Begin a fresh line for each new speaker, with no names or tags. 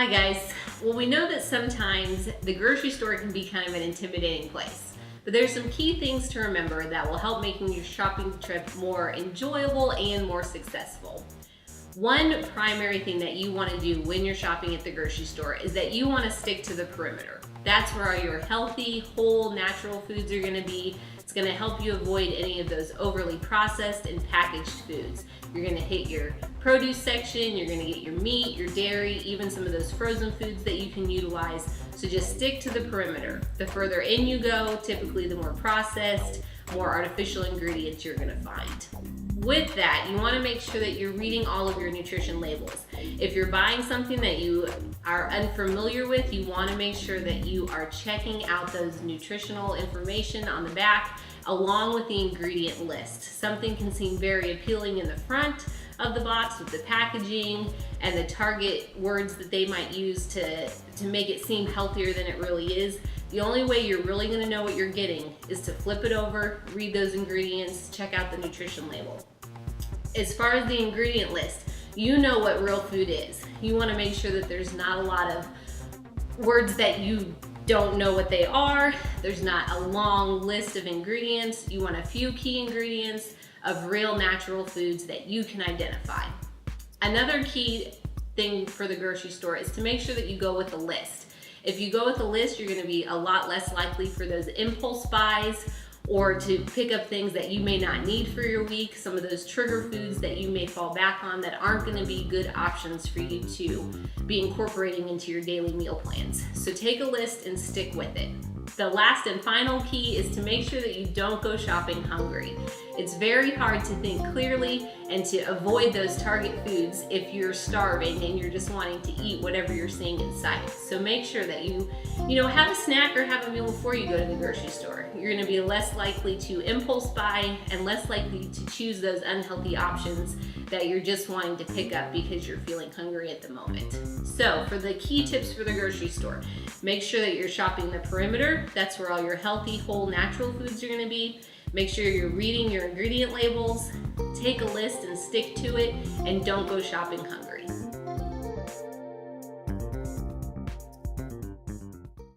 Hi guys. Well, we know that sometimes the grocery store can be kind of an intimidating place, but there's some key things to remember that will help making your shopping trip more enjoyable and more successful. One primary thing that you want to do when you're shopping at the grocery store is that you want to stick to the perimeter. That's where all your healthy, whole, natural foods are going to be. It's going to help you avoid any of those overly processed and packaged foods. You're going to hit your produce section, you're going to get your meat, your dairy, even some of those frozen foods that you can utilize. So just stick to the perimeter. The further in you go, typically the more processed, more artificial ingredients you're going to find. With that, you want to make sure that you're reading all of your nutrition labels. If you're buying something that you are unfamiliar with, you want to make sure that you are checking out those nutritional information on the back along with the ingredient list. Something can seem very appealing in the front of the box with the packaging and the target words that they might use to make it seem healthier than it really is. The only way you're really going to know what you're getting is to flip it over, read those ingredients, check out the nutrition label. As far as the ingredient list, you know what real food is. You want to make sure that there's not a lot of words that you don't know what they are. There's not a long list of ingredients. You want a few key ingredients of real natural foods that you can identify. Another key thing for the grocery store is to make sure that you go with a list. If you go with a list, you're going to be a lot less likely for those impulse buys or to pick up things that you may not need for your week, some of those trigger foods that you may fall back on that aren't going to be good options for you to be incorporating into your daily meal plans. So take a list and stick with it. The last and final key is to make sure that you don't go shopping hungry. It's very hard to think clearly and to avoid those target foods if you're starving and you're just wanting to eat whatever you're seeing in sight. So make sure that you have a snack or have a meal before you go to the grocery store. You're going to be less likely to impulse buy and less likely to choose those unhealthy options that you're just wanting to pick up because you're feeling hungry at the moment. So for the key tips for the grocery store, make sure that you're shopping the perimeter. That's where all your healthy, whole, natural foods are going to be. Make sure you're reading your ingredient labels, take a list and stick to it, and don't go shopping hungry.